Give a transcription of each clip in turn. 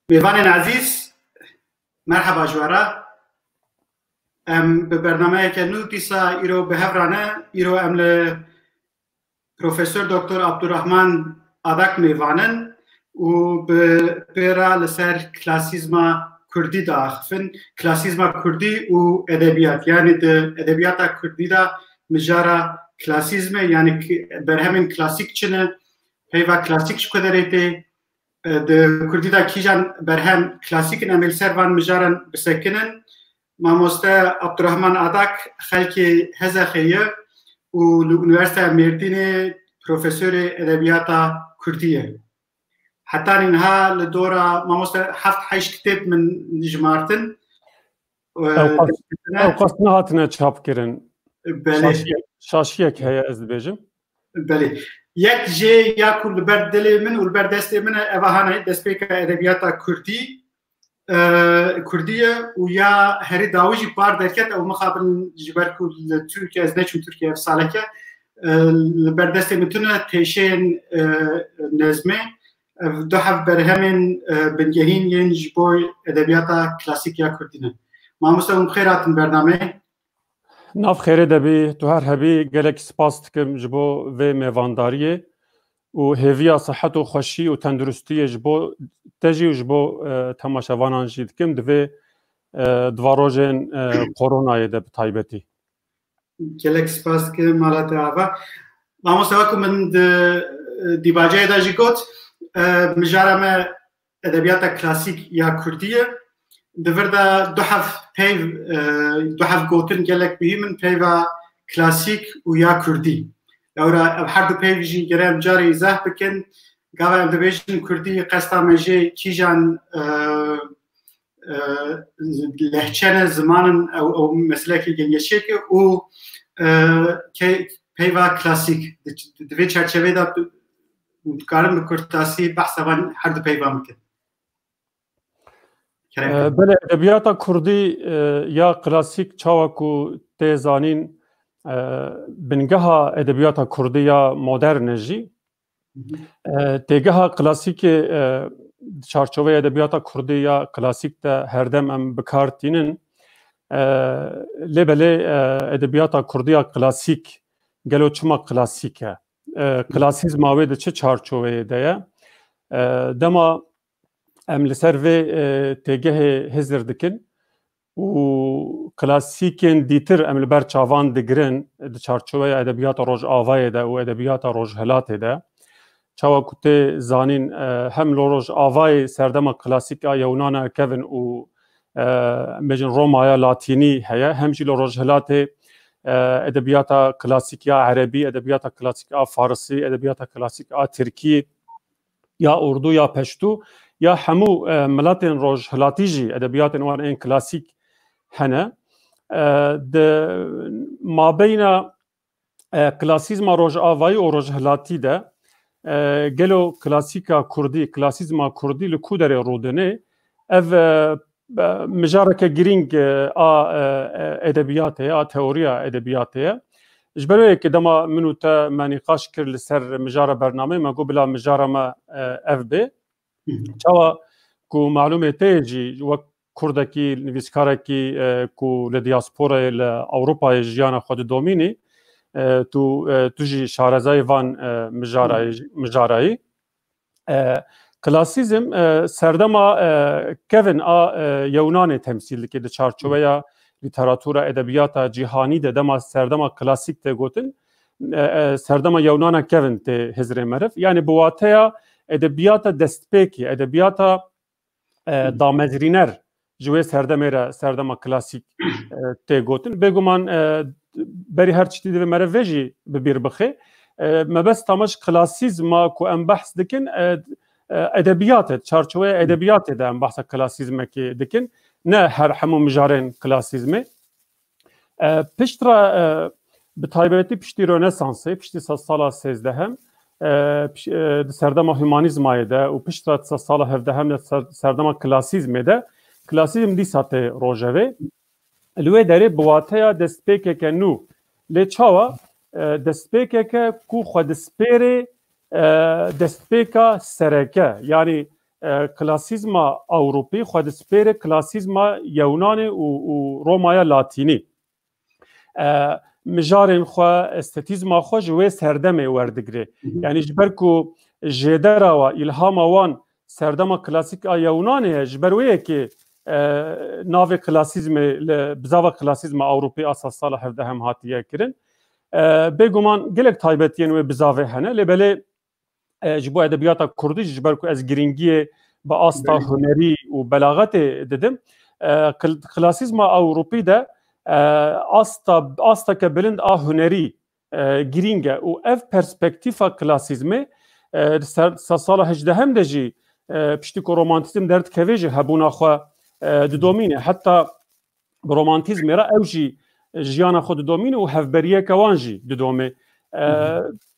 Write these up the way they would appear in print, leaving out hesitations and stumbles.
میوان عزیز مرحبا جوارا ام به برنامه که نو دیسا ایرو به هفرانه ایرو ام ل پروفسور دکتر عبدالرحمن آدک میوانن و به پیرا لسر کلاسیزما کردی دا اخفن کلاسیزما کردی و ادبیات یعنی ادبیات کردی دا مجارا کلاسیزم یعنی برهمین کلاسیک چنه پیوا کلاسیک شو کدریته د کردی دا کیجان برهم کلاسیک نمیل سروان مجارن بسکنن ماموستا عبدالرحمن آدک خلکی هزا خیه و لونیورسیته مردین پروفسور ادبیات کردیه حتی اینها لدورا ماموستا 7-8 کتاب من نجمارتن اوقات نهاتنا چاپ کرن بله شاشیک هیا از بیجم بله یک جه یا کل بردل من و بردست من اوهانه دست پیک ادبیات کردیه و یا هری داویجی پار درکت او مخابل جبر کل ترکیه از نچون ترکیه ساله که بردست میتونه تیشین نظمه دو حف برهمین بنگهین ین جبوی ادبیات کلاسیک یا کردینه ما مستوى خيرات برنامه ناف خیره دبی تو هر هبی گلک سپاس دکم جبو و میوانداریه و هویا صحت و خوشی و تندرستی جبو تجی و جبو تماشاوانان جی دکم دوی دواروژن کورونای دب تایبتی گلک سپاس که مالات آوا ما مستوى که من دیباجه دا جی گوت مجارم ادبیات کلاسیک یا کردیه دوردا دو حف گوتن گلک بهیمن پیوا کلاسیک و یا کردی لورا هر دو پیویجی گرم جاری ایزاه بکن گاوا ام دبیجن کردی قصدا مجی چیجان لهچن زمان او مسلکی گنگشی که او پیوا کلاسیک دوی چرچوه دا کارم بکرتاسی بحثوان هر دو پیوا مکن بله ادبیات کردی یا کلاسیک چاوکو تزانین بنگاه ادبیات کردی یا مدرن جی تگاه کلاسیک چارچوبه ادبیات کردی یا کلاسیک تا هر دم ام بکارتینن لبله ادبیات کردی یا کلاسیک گلو چما کلاسیکه کلاسیزم آوید چه چارچوبه ده دما ام لسر و تگه هزر دکن و کلاسیکین دیتر ام لبر چاوان دگرن چارچوبه ادبیات روش آوای ده و ادبیات روش هلات ده چاوا کته زانین هم روش آوای سردم کلاسیک یونان کوین و مجن رومایا لاتینی هیا همچی روش هلات ادبیات کلاسیک عربی ادبیات کلاسیک فارسی ادبیات کلاسیک ترکی یا اردو یا پشتو یا همو ملاتین روش هلاتیجی ادبیات وان این کلاسیک هنه ما بین کلاسیزم روش آوایی و روش هلاتی ده گلو کلاسیکا کردی کلاسیزم کردی لکو در رودنه او مجارک گرینگ ادبیاته تئوریا ادبیاته جبروی که دما منو تا منیقاش کر لسر مجار برنامه ما گو بلا مجار ما اف بی چاوا کو معلومه تیجی و کردکی نویسکارکی کو لدیاسپورا لاوروپا جیانا خود دومینی تو جی شارزای وان مجارایی کلاسیزم سردما کوین یونان تمثیل که ده چارچوبه یا لیتراتورا ادبیات جهانی ده دما سردما کلاسیک ته گوتن سردما یونان کوین ته هزر مرف یعنی بواته ادبیات دستپیکی ادبیات دامزرینر جوی سردما کلاسیک ته گوتن بگومان بری هر چیزی به مره وجی ببیر بخی مبست تامش کلاسیزم کو ام بحث دکن ادبیات چارچوبه ادبیات ده ام بحث کلاسیزم که دکن نه هر همو مجارن کلاسیزم پشترا به تایبتی پشتی رنسانسی پشتی سال 13 هم سردما هومانیزم ده و پشترا سال 17 هم سردما کلاسیزم ده کلاسیزم دیسات روجوه لوی داره بواته دستپیک که نو لچاوا دستپیک که کو خود سپیره دستپیکا سرکه یعنی کلاسیزما اوروپی خود سپیر کلاسیزما یونانی و رومایا لاتینی مجارن خو استتیزما خو جوی سردمه وردگره یعنی جبرکو جدرا و الهام وان سردما کلاسیک یونانی جبرویه که ناو کلاسیزم بزاو کلاسیزم اوروپی اساس سال 17 هم هاتیه کرن بگمان گلک تایبتین و بزاو هنه لبله جبو ادبیات کردی جبرکو از گرینگی با آستا هنری و بلاغت ددم کلاسیزم اوروپی ده آستا که بلند هنری گرینگه و اف پرسپکتیفا کلاسیزمه سال 18 هم دجی پشتی که رومانتیزم درد کویجه هبونا خو دومینه حتی رومانتیزم را اوجی جیانا خود دومینه و هفبریه کوانجی دومه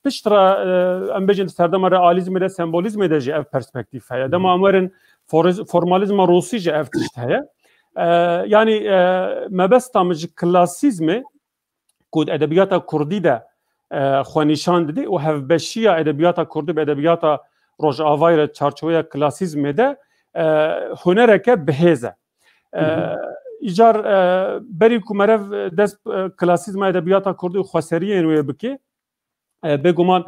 پشترا ام بجن سردم رئالیزم ده سمبولیزم ده جی اف پرسپکتیف هیا دم امرن فورمالیزم روسی جی اف تشت هیا yani مبستامج کلاسیزم کود ادبیات کردی ده خوانیشان دیدی و هفبشیا ادبیات کردی به ادبیات روجاوایر چارچوبه کلاسیزم ده هنرکه بهزه ایجار بری کومرف دست کلاسیزم ادبیات کردی خواسری انوی بکی بگمان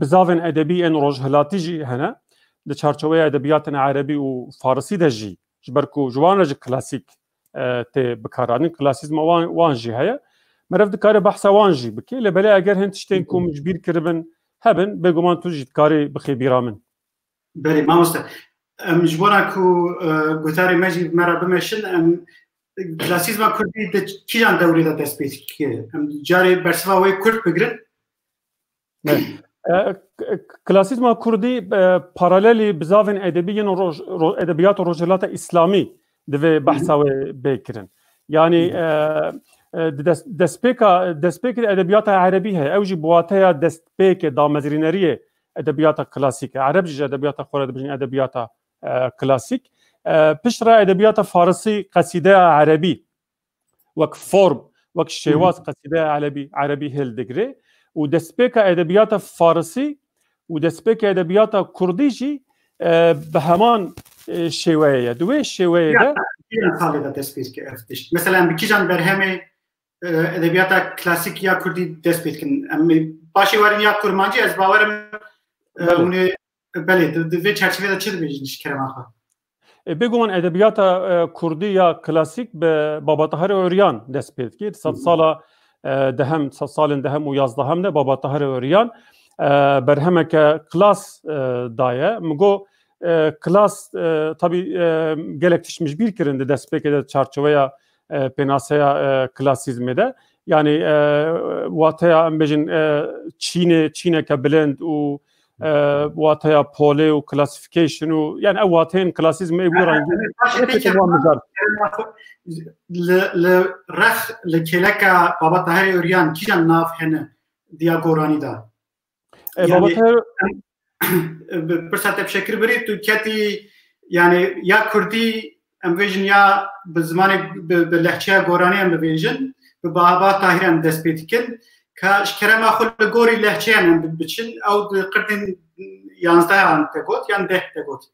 بزاون ادبی ان روجهلاتی جی هنه ده چارچوبه ادبیات عربی و فارسی ده جی جبرکو جوان رج کلاسیک ته بکارانی کلاسیزم وان جی هيا مرف دکاره بحث وان جی بکی لبله اگر هن تشتین کو مجبیر کربن هبن بگمان تو جی کاری بخی بیرامن بله ما است مجبورا کو گوتاری مجی مرا بمشن کلاسیزم کردی د کیان دوری د دسپیت کی جاری برسوا وی کرد بگرن کلاسیزم کردی پاراللی بزاون ادبیات و روجلات اسلامی دوی بحثا و بکرن یعنی دستپیک ادبیات عربی ہے اوجی بواته دستپیک دامزرینری ادبیات کلاسیک عرب جی ادبیات خورد بجن ادبیات کلاسیک پشرا ادبیات فارسی قصیده عربی وک فرم وک شواز قصیده عربی هل دگری و دستپیک ادبیات فارسی و دستپیک ادبیات کردی جی به همان شیوه دوی شیوه ده مثال ده دستپیک افتش مثلا بکیجان برهمه ادبیات کلاسیک یا کردی دستپیک کن باشی وارن یا کرمانجی از باورم اون بله دوی چرچوه ده چه بیجنش کرم آخر بگوان ادبیات کردی یا کلاسیک به بابا طاهر اوریان دستپیک کرد 100 ساله دهم سالن دهم و 11 هم ده بابا طاهر اوریان برهمه که کلاس دایه مگو کلاس tabi gelektiş مجبیر کرنده دست بکده چارچوبه پناسه کلاسیزمه ده yani واتیا امبجن چینه که بلند و واتیا پوله و کلاسیفیکیشن و yani واتین کلاسیزم ایبوران لرخ لکلکا بابا طاهر اوریان کیجان ناف هنه دیاگورانی دا بابا طاهر برسات بشكل بريد كاتي يعني يا كردي ام فيجن يا بزمان باللهجه غوراني ام فيجن ببابا طاهر ام دسبيتكن كاشكرا ما خل غوري لهجه ام بتشن او قردن يانزدا ام تقوت يان ده تقوت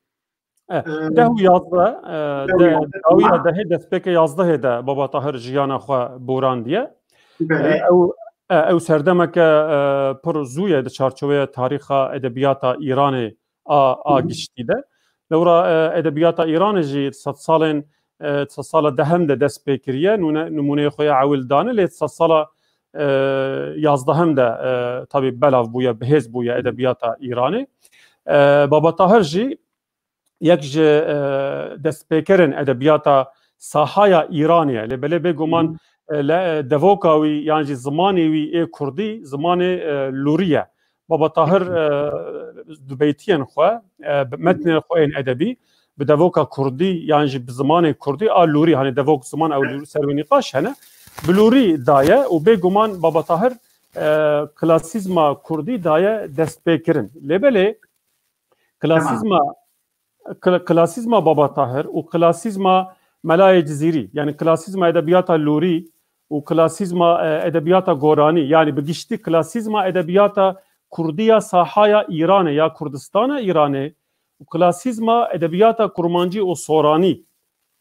ده yazdı ده ده despek yazdı ده baba طاهر جيانا خو بوران diye او سردمک پرزوی د چارچوبه تاریخ ادبیات ایران گشتی ده لورا ادبیات ایران جی 100 سال دهم ده دست بکریه نمونه خوی عول دانه لی 100 سال 11 هم ده tabi بلاو بویا بهز بویا ادبیات ایرانی بابا طاهر جی یک دست بکرن ادبیات ساحای ایرانیه لبله بگومان دوکاوی یعنی زمانی وی کردی زمان لوریه بابا طاهر دبیتین خو متن خو این ادبی به دوکا کردی یعنی به زمان کردی لوری hani دوک زمان او سروی نقاش هنه بلوری دایه و بگومان بابا طاهر کلاسیزما کردی دایه دست بکرن لبله کلاسیزما بابا طاهر و کلاسیزما ملای جزیری yani کلاسیزما ادبیات لوری و کلاسیزما ادبیات گورانی yani بگشتی کلاسیزما ادبیات کردی ساحای ایران یا کردستان ایران و کلاسیزما ادبیات کرمانجی و سورانی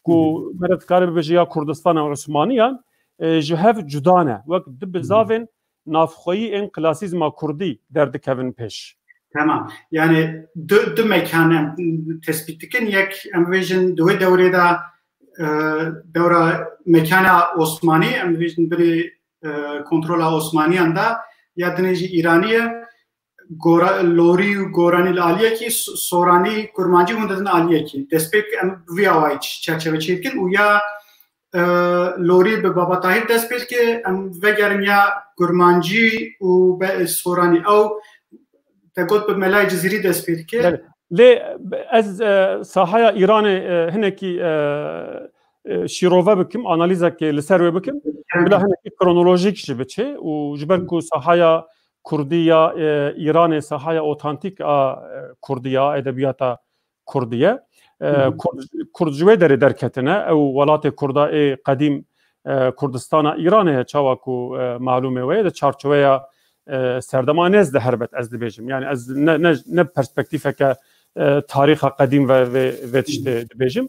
کو مرد کار بجیا کردستان و عثمانیان جهف جدانه وقت دب زاوین نافخویی این کلاسیزما کردی درد کevin پیش. Tamam. Yani dü mekanı tespit etkin yek emvejin dü devre da devra mekana Osmani emvejin bir kontrola Osmaniyan da yadıneci İraniye lori gorani aliye ki sorani kurmancı hundan aliye ki despek viyavayç çerçeve çirkin uya lori be baba tahir despek ki vegerin ya kurmancı u sorani ev تقول بملاي جزيري دسبيركي لي از ساحه ايران هنكي شيروفا بكم اناليزا كي لسروي بكم بلا هنكي كرونولوجيك جبتشي وجبركو ساحه كرديه ايران ساحه اوتنتيك كرديه ادبياتا كرديه كردجوي دركتنا او ولات كردا قديم كردستان ايران چاواكو معلومه وي ده چارچويا سردمان از ده هربت از دبیجم یعنی از نه پرسپکتیفه که تاریخ قدیم و تشته دبیجم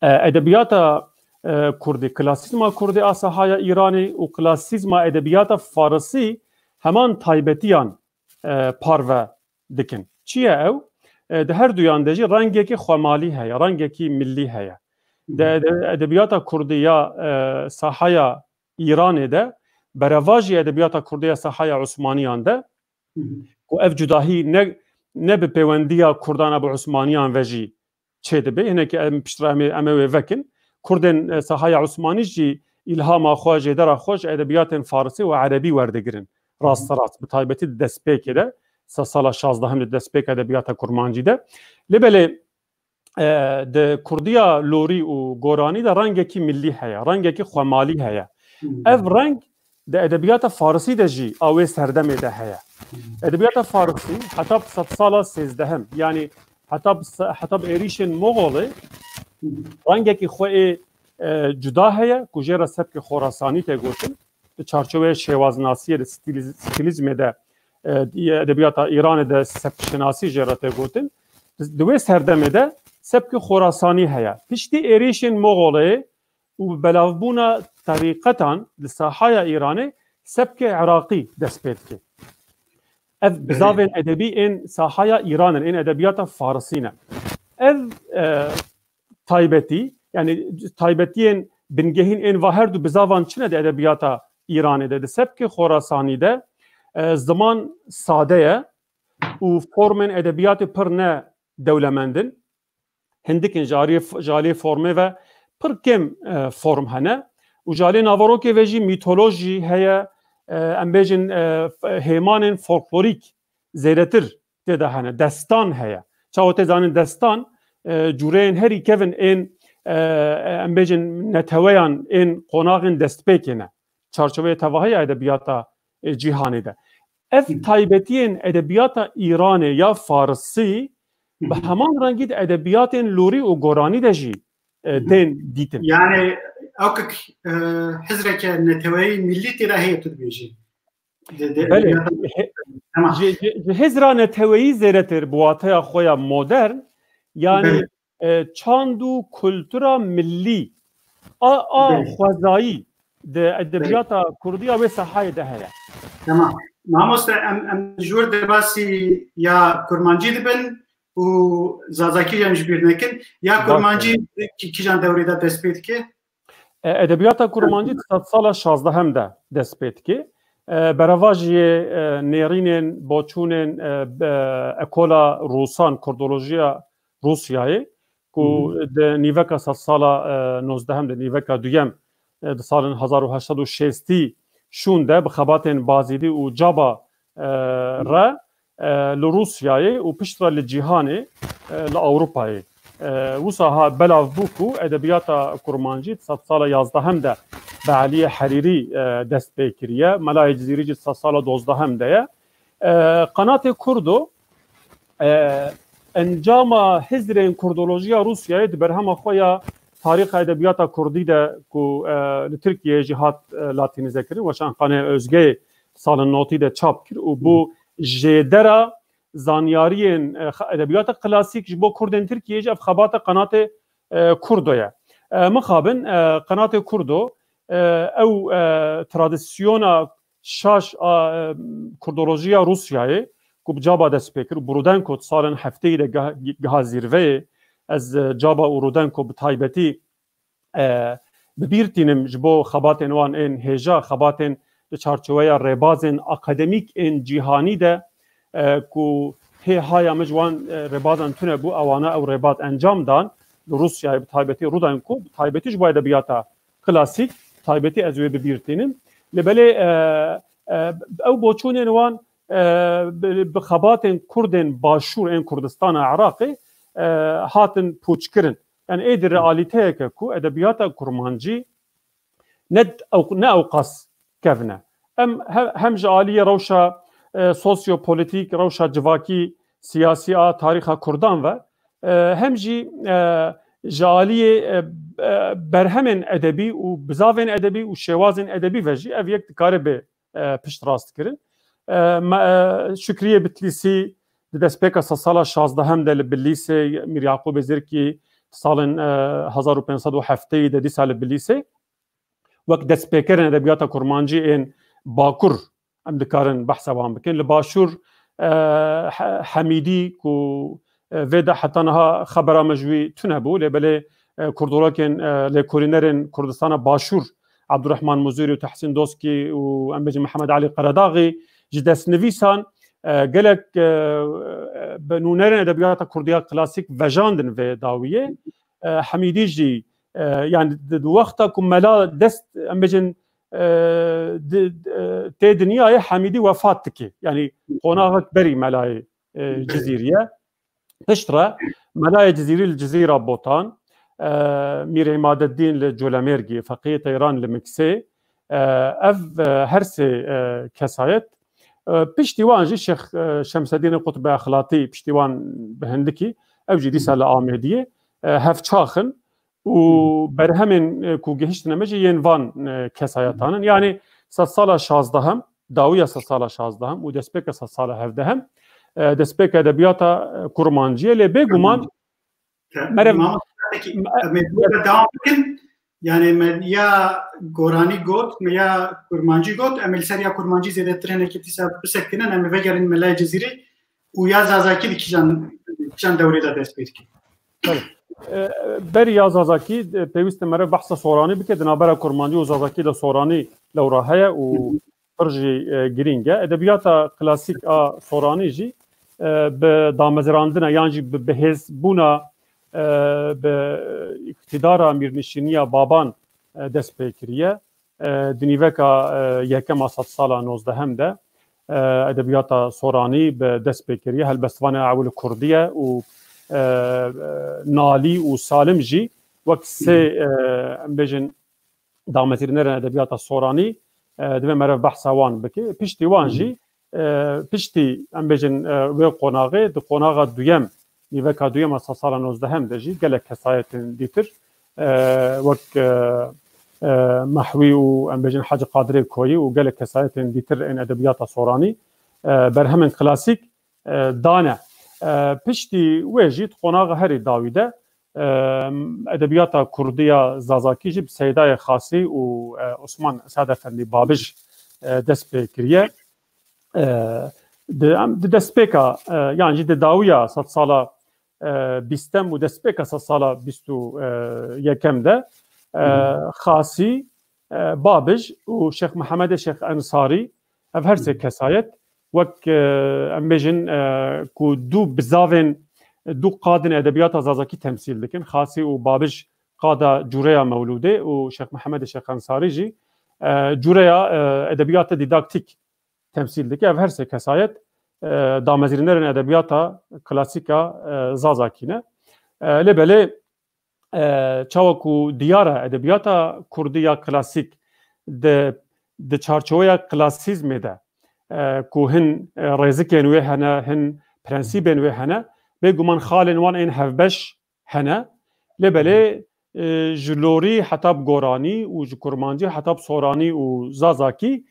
ادبیات کردی کلاسیزم کردی آساهای ایرانی و کلاسیزم ادبیات فارسی همان تایبتیان پارو دکن چیه او ده هر دویان دجی رنگی که خمالی هیا رنگی که ملی هیا ده ادبیات کردی یا ساهای ایرانی ده برواجی ادبیات کردی ساحه عثمانیان ده و اف جداهی نه به پیوندیا کردان ابو عثمانیان وجی چه دبه اینه که پشترامه اموی وکن کردن ساحه عثمانی جی الهام خواج در خوش ادبیات فارسی و عربی وردگرن راست به تایبتی دسپیک ده سال 16 هم دسپیک ادبیات کرمانجی ده لبله ده کردیا لوری و گورانی ده رنگی کی ملی هیا رنگی کی خمالی هیا اف رنگ ده ادبیات فارسی ده جی آوی سردمه ده هیا ادبیات فارسی حتی 100 سال 13 هم یعنی حتی ایریشن مغوله رنگی که خوی جدا هیا کجرا سبک خراسانی ته گوتن به چارچوبه شوازناسی ستیلیزم ده ادبیات ایران ده سبک شناسی جرا ته گوتن دوی سردمه ده سبک خراسانی هیا پشتی ایریشن مغوله و بلاوبونا طریقتاً لساحه ایرانی سبک عراقی دست پید که اف بزاوین ادبی این ساحه ایران این ادبیات فارسی نه اف تایبتی یعنی تایبتین بنگهین این و هر دو بزاوان چنه ده ادبیات ایرانی ده سبک خراسانی ده زمان ساده و فرمن ادبیات پر نه دولمندن هندکن جالی فرمه و پر کم فرم هنه و جالی ناوروکی وجی میتولوژی هیا ام بیجن هیمان فولکلوریک زیرتر تده هنه دستان هیا چاوته زانن دستان جورین هری کevin این ام بیجن نتویان این قناغن دست پیکنه چارچوبه تواهی ادبیات جهانی ده اف تایبتین ادبیات ایرانی یا فارسی به همان رنگید ادبیات لوری و گورانی ده جی دين ديتن يعني اوكك حزرك نتوي ملي تراهي تدبيجي هزرا نتوي زيرتر بواتيا خويا مودرن يعني چاندو كولتورا ملي خوازایی ده ادبیات کردی و ساحه ده هست. تمام. ناموست جور دباسی یا کرمانجی دبن و زازاکی جمش بیر نکن یا کرمانجی کی جان دوری ده دست پید که؟ ادبیات کرمانجی سال 16 هم ده دست پید که برواجی نیرینن باچونن اکولا روسان کردولوژیا روسیایی که ده نیوکا سال 19 هم ده نیوکا دویم ده سال 1860 شونده بخباتن بازیدی و جابا را لروسیایی و پشتر لجیهانی لأوروپایی وصاها بلاف بوكو ادبيات كرمانجي سال 11 هم ده بعلي حريري دست بكريه ملاي جزيري سال 12 هم ده قناه كردو انجام حزر كردولوژيا روسيا برهم خويا تاريخ ادبيات كردي ده كو لتركيا جهات لاتينيزه كري وشان قناه özge سال نوتي ده چاپ كر و بو جدرا زانیاریین ادبیات کلاسیک جبو کردن ترکیه جف خبات قنات کردویا مخابن قنات کردو او ترادیسیونا شاش کردولوژیا روسیای کو بجابا دست بکر برودن کو سالن هفته ده گهازیروه از جابا ورودن کو بتایبتی ببیرتینم جبو خباتن وان این هجا خباتن چارچوبه ربازن اکادمیک این جهانی ده کو هی های مجوان ربازن تونه بو اوانا او رباط انجام دان روسیای بتایبتی رودن کو بتایبتی جبو ادبیاتا کلاسیک تایبتی از وی ببیرتینم لبله او بوچونین وان بخباتن کردن باشور این کردستان عراقی هاتن پوچکرن yani eder realite ku edebiyata kurmancı ne avqas kevne hem jaliye rewşa sosyopolitik rewşa civaki siyasi a tariha Kurdan ve hem jî jaliye berhemen edebi û bizavên edebi û şêwazên edebî ve jî ev yek dikare be pişt rast kirin Şükriye Bitlîsî di destpêka sala 16 hem de bi lîsê Mir Yaqûb Zirkî سالن 1507 de dîsa li bilîsê wek destpêkerên edebiyata kurmancî ên bakur em dikarin behsa wan bikin li başûr Hemîdî ku vê de heta niha xebera me ji wî tune bû lêbelê kurdolakên lêkolînerên Kurdistana başûr Abdurrahman Muzîrî û Tehsîn Doskî û em bêjin Mihemed Alî Qeredaxî ji destnivîsan gelek benûnerên edebiyata Kurdiya klasîk vejandin vê dawiyê Hemîdî jî yani di wexta ku mela dest em bêjin tê dinyayê Hemîdî wefat dike yani qonaxek berî melayê Cizîriye piştre melayê Cizîrî li Cizîra Botan Mîr İmadeddîn li Colemêrgî Feqî Teyran li Miksê ev her sê kesayet piştîwan jî Şeyx Şemseddîn Qutb Exlatî piştîwan bi hindikî ev jî dîsa li Amêdiyê hevçaxin û berhemên ku gihiştine me jî yên van kesayetanin yani sala 16 dawiya sala 16 û destpêka sala 17 destpêka edebiyata kurmanciyê lê bêguman merev yani ya Gorani got ya kurmancı got emel seriya kurmancı zedetirene kitisa bisekinen em vegerin melay Cizîrî û ya Zazakî dikijan devrê de dest pê dikin. Berî ya Zazakî pêwîst e mere behsa soranî bike di navbera kurmancî û Zazakî de soranî lewra heye û pir jî girîng e edebiyata klasîk a soranî jî bi damezrandina yan jî bi bihêzbûna bi iktidara Mîrnişîniya Baban dest pê kiriye di nîveka yekem a sed sala 19 de edebiyata soranî bi dest pê kiriye helbestvanê ewil Kurdiye û nalî û salim jî wek sê em bêjin damezîrînerên edebiyata soranî divê mere behsa wan bike piştî wan jî piştî em bêjin wê qonaxê di qonaxa duyem nîveka duyem a sala 19 de jî gelek kesayetên dîtir wek Mehwî û em bêjin Hacı Qadirê Koyî û gelek kesayetên dîtir ên edebiyata soranî berhemên klasîk dane piştî wê jî qonaxa herî dawî de edebiyata Kurdiya Zazakî jî bi seydayê xasî û Osman Esad Efendî Babij dest pê kiriye di destpêka yan jî di dawiya sed sala bîstem û destpêka sed sala bîst û yekem de xasî Babij û Şeyx Mihemedê Şeyx Ensarî ev her sê kesayet wek em bêjin ku du bizavên du qadên edebiyata Zazakî temsîl dikin xasî û Babij qada Cureya Mewlûdê û Şeyx Mihemedê Şeyx Ensarî jî Cureya edebiyata didaktik temsîl dike ev her sê kesayet damezîrînerên edebiyata klasîka Zazakî ne lêbelê çawa ku diyara edebiyata Kurdiya klasîk di çarçoveya klasîzmê de ku hin rêzikên wê hene hin prensîbên wê hene bêguman xalên wan ên hevbeş hene lêbelê ji lorî heta bi goranî û ji kurmancî heta bi soranî û Zazakî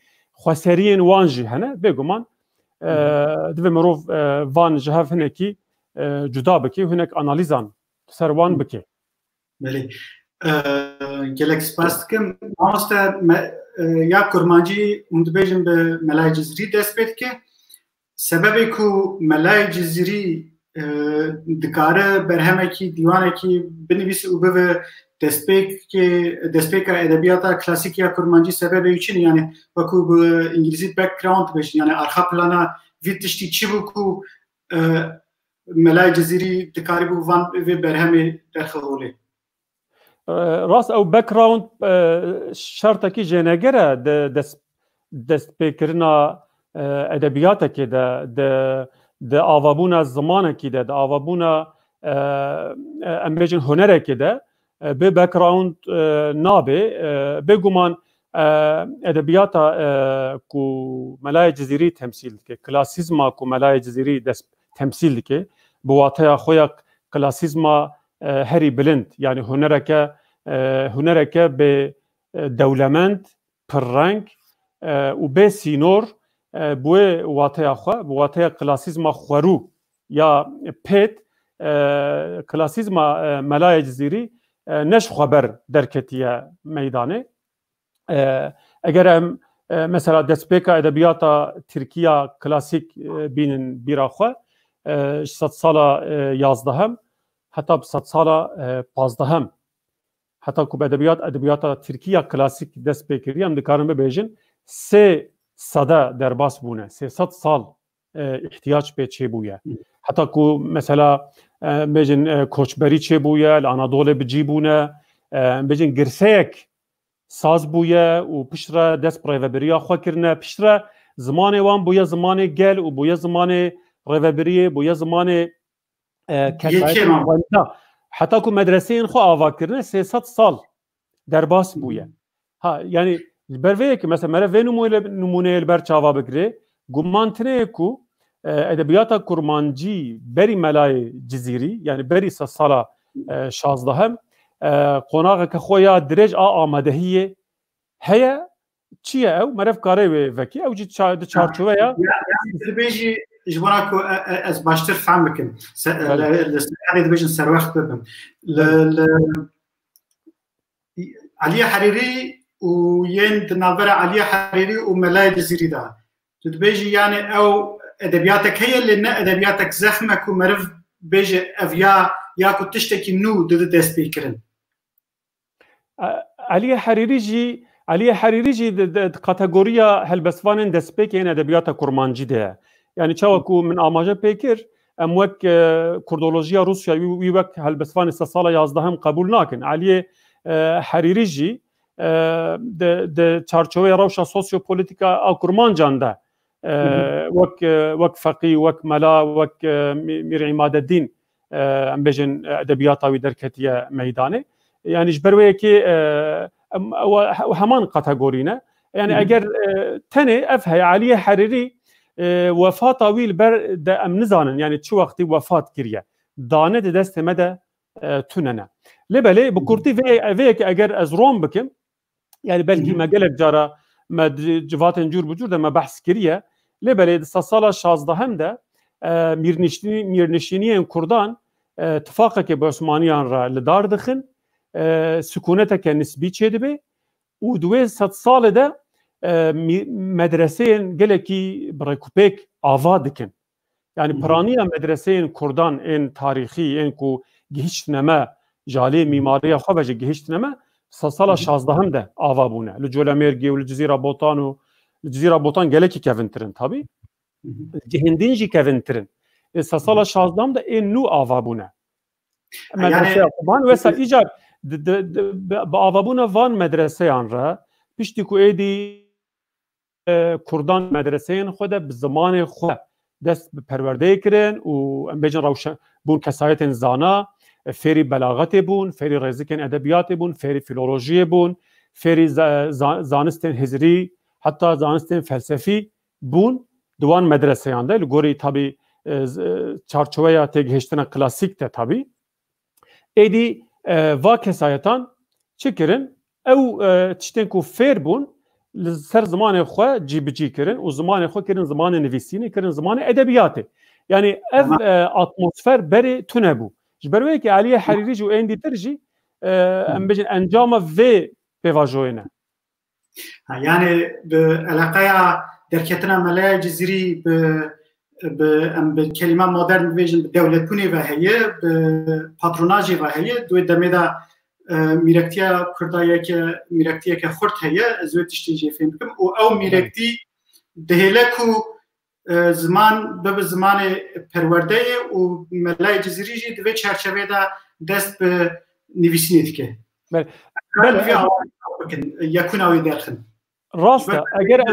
xweseriyên wan jî hene bêguman دوی مروف وان جهاف هنکی جدا بکی و هنک انالیزان سر وان بکی. بله. گلک سپاس کم. ماسته یا کرمانجی اندبیجم به ملای جزیری دست بید که سببی کو ملای جزیری دکاره برهمه کی دیوانه کی بنویسی او به دستپیک ادبیات کلاسیک یا کرمانجی سببی چی یعنی وکو به انگلیسی بک‌گراند بشه یعنی آرخا پلانا ویتشتی چی بکو ملای جزیری دکاری بو وان و برهمه در خواله. راست او بک‌گراند شرطه کی جنگره دستپیکرنا ادبیات کی د آوابونا زمانه کی ده آوابونا امبیجن هنره کی ده به بک‌گراند نابه بگمان ادبیات کو ملای جزیری تمثیل که کلاسیزما کو ملای جزیری تمثیل که بواته خویا کلاسیزما هری بلند یعنی هنره که به دولمند پررنگ و به سینور بوی واته خو بواته کلاسیزما خورو یا پت کلاسیزما ملای جزیری نش خبر درکتیه میدانه اگر مثلا دستپیکا ادبیات ترکیه کلاسیک بینن بیراخو 100 سال 11 حتی 100 سال 15 حتی کو ادبیات ترکیه کلاسیک دستپیکری هم دکارن ببیجن 300 درباس بونه 300 سال احتیاج به چه بویه حتی کو مثلا بيجن كوچبري چه بويا الانادول بجيبونه بيجن گرسيك ساز بويا و پشتره دست بريفبريا خو كرنا پشتره زمان وان بويا زمان گل و بويا زمان ريفبري بويا زمان حتى كو مدرسين خو آوا كرنا 300 سال درباس بويا ها يعني برفيك مثلا مره وين نمونه البر چاوا بگري گمانتنه کو ادبیات کرمانجی بری ملای جزیری یعنی بری سال 16 هم قناغ که خویا درج آمادهیه هيا چیه او مرف کاره وکی او جی چارچوبه یا بیجی جبراکو از باشتر فهم بکن لسنعی بیجن سر وقت ببن علی حریری و ين تناظر علي حريري وملاي جزيري ده تبيجي يعني او ادبياتك هي اللي ادبياتك زخمك ومرف بيجي افيا ياكو تشتكي نو ضد دسبيكرن علي حريري جي كاتيجوريا هلبسفان دسبيك يعني ادبيات كرمانجي ده يعني تشاوكو من اماجه بيكر اموك كردولوجيا روسيا ويوك هلبسفان استصاله 11 هم قبول ناكن علي حريري جي د چارچوبه روشا سوسيو بوليتيكا او كرمانجان ده وك فقيه وك ملا وك مير عماد الدين ام بيجن ادبياتاوي دركتيه ميدانه يعني جبروي كي همان كاتيجورينا يعني اگر تنه افهي علي حريري وفاه طويل بر ده ام نزانن يعني شو وقتي وفاه كريه دانه دست مدى توننا لبلي بكورتي فيك اگر از روم بكم يعني بلكي ما قالك جارا ما جواتن جور بجور ده ما بحث كريه لبلي سال 16 هم ده ميرنشينيين كردان اتفاقك بعثمانيان را لدار دخن سكونتك نسبي تشدبه ودوي 100 سال ده مدرسين قالكي بريكوبيك آوادكن يعني برانيا مدرسين كردان ان تاريخي ان كو گهشتنما جالي ميماريه خبج گهشتنما سال 16 هم ده آوابونه لجولاميرگي والجزيره بوطان الجزيره بوطان قالكي كافنترن طبي جهندينجي كافنترن سال 16 هم ده ان نو آوابونه مدرسه طبعا وسا ايجاب بآوابونه وان مدرسه ان را پشتی کو ایدی کردان مدرسین خود به زمان خود دست به پرورده کرن و ام بجن روشن بون کسایت زانا فری بلاغت بون فری رزکن ادبیات بون فری فیلولوژی بون فری زانستن هزری حتی زانستن فلسفی بون دوان مدرسه یانده لگوری طبی چارچوبه یا تگهشتن کلاسیک ده طبی ایدی و کسایتان چه کرن او تشتن کو فیر بون سر زمان خو جی بجی کردن و زمان خو کردن زمان نویسینی کردن زمان ادبیاتی یعنی اف اتمسفر بری تو نبو جبروی که علی حریری جو اندی ترجی ام بجن انجام و بواجوینه يعني بعلاقه دركتنا ملايا جزيري بكلمه مودرن فيجن بدولتوني وهي بباتروناجي وهي دو دمدا ميركتيا كردايا ك ميركتيا كخرت هي زو تشتيجي فهمكم او ميركتي دهلكو زمان به زمان پرورده و ملايا جزيري جي دو چرچوه دا دست به نویسینی که بله يكون او داخل راسته اگر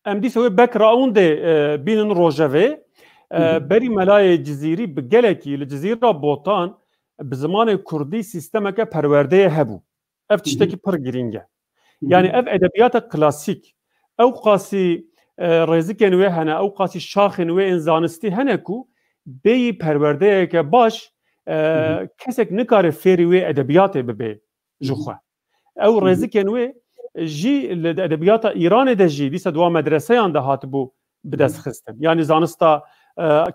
ام دي سوي باك راوند بين روجافي بري ملاي جزيري بجلكي الجزيره بوطان بزمان كردي سيستمك پرورده هبو اف تشتكي پر جرينجا يعني اف ادبيات كلاسيك او قاسي رزقن و هنا او قاسي شاخن و انزانستي هنكو بي پرورده که باش کسک نکاره فيري و ادبيات ببي جوخه او رزقن و جی الادبیات ایران ده جی دیسا دوا مدرسه یان ده هات بو بدست خستن یعنی زانستا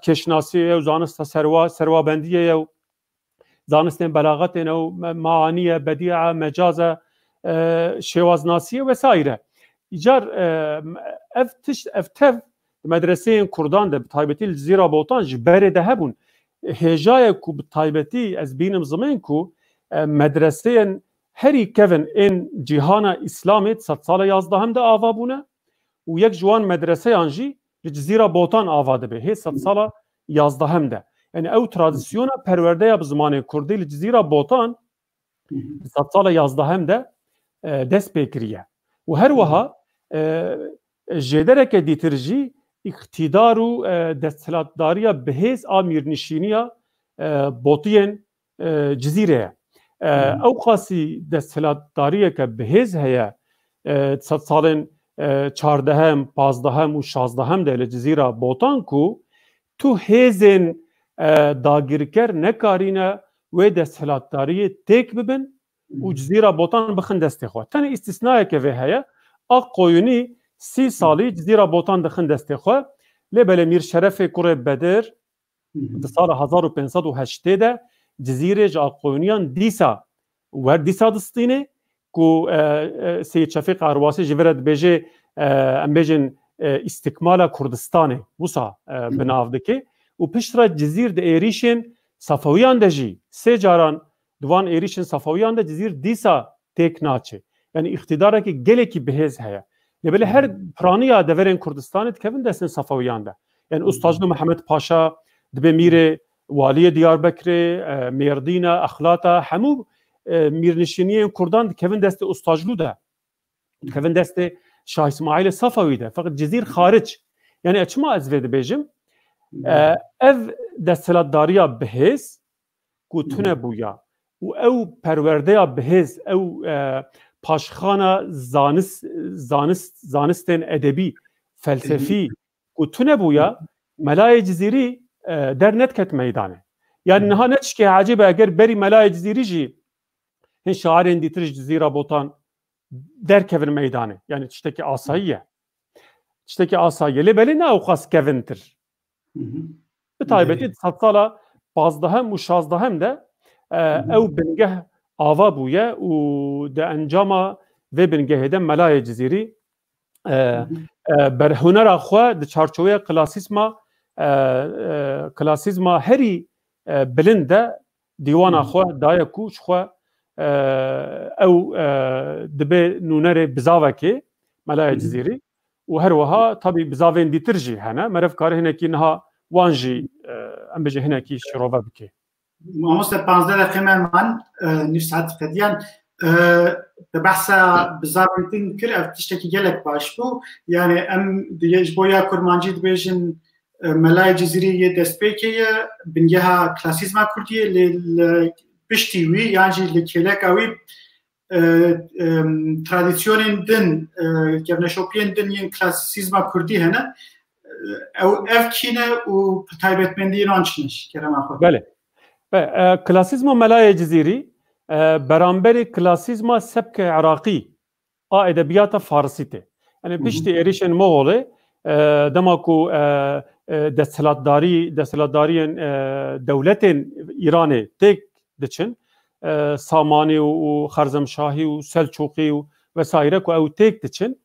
کشناسی و زانستا سروا بندیه و زانستن بلاغت و معانی بدیعه مجاز شوازناسی و سایر ایجار افتف مدرسه کردان ده بطایبتی الجزیره بوطان جبره ده هبون هجای کو بطایبتی از بینم زمان کو مدرسه هری کevin این جهان اسلامی 100 سال 11 هم ده آوا بونه و یک جوان مدرسه آنجی جزیره بوطان آوا ده به هی 100 سال 11 هم ده یعنی او ترادیسیون پرورده یا بزمان کردی جزیره بوطان 100 سال 11 هم ده دست بکریه و هر وها جدره که دیترجی اقتدار و دستلاتداری بهیز آمیرنشینی بوطین جزیره او قاسی دستلاتداری که بهیز هیا 100 سال 14 هم 15 هم و 16 هم ده لجزیره بوطان کو تو هیزن داگیرکر نکارینه و دستلاتداری تک ببن و جزیره بوطان بخن دسته خواه تنه استثناء که وی هیا اقویونی 30 سالی جزیره بوطان دخن دسته خواه لبل میر شرف کره بدر ده سال 1508 ده جزیره اقویونیان دیسا ور دیسا دستینه کو سید شفیق عرواسی جورد بیجه ام بیجن استکمال کردستانه وسا بناو دکه و پشتر جزیر ده ایریشن صفویان ده جی سه جاران دوان ایریشن صفویان ده جزیر دیسا تک ناچه یعنی اقتداره که گله کی بهز هیا لبل هر پرانیا دورن کردستان کevin دستن صفویان ده یعنی استاجلو محمد پاشا دبه میره والی دیاربکر میردین اخلاطا همو میرنشینی کردان کevin دست استاجلو ده کevin دست شاه اسماعیل صفوی ده فقط جزیر خارج یعنی اچما از وید بیجم اف دستلاتداریا بهز کوتونه بویا و او پرورده بهز او پاشخانه زانستن ادبی فلسفی کوتونه بویا ملای جزیری در نتکت میدانه یعنی نها نتش که عجیبه اگر بری ملای جزیری جی هن شاعرین دیترش جزیره بوطان در کevin میدانه یعنی تشتکی آساییه لبلی نه او خاص kevin تر بتایبتی 100 ساله 15 هم و 16 هم ده او بنگه آوا بویه و ده انجام و بنگه ده ملای جزیری بر هنر خو ده چارچوبه کلاسیزما هری بلنده دیوان خو دای کوچ خو او دبه نونر بزاوکه ملای جزیری و هر وها طبی بزاوین دیترجی هنه مرف کاره هنه کی نها وانجی ام بجه هنه کی شروع بکه ماموس 15 دقیقه من نفس ساعت فدیان به بحث بزاوین کر افتشتکی گلک باش بو یعنی ام دیج بویا کرمانجی دبیجن ملای جزیری یه دست بکیه بنگه کلاسیزما کردیه پشتی وی یعنی لکلک اوی ترادیسیون دن گرنشوپین دن یه کلاسیزما کردی هنه او اف کینه و تایبتمندی رانچنش کرم آخر بله کلاسیزما ملای جزیری برانبر کلاسیزما سبک عراقی a edebiyata Farsî te. Yani piştî êrişên Moğolê dema ku desthilatdariyên dewletên Îranê têk diçin, Samanî û Xerzemşahî û Selçuqî û vesaire ku ew têk diçin,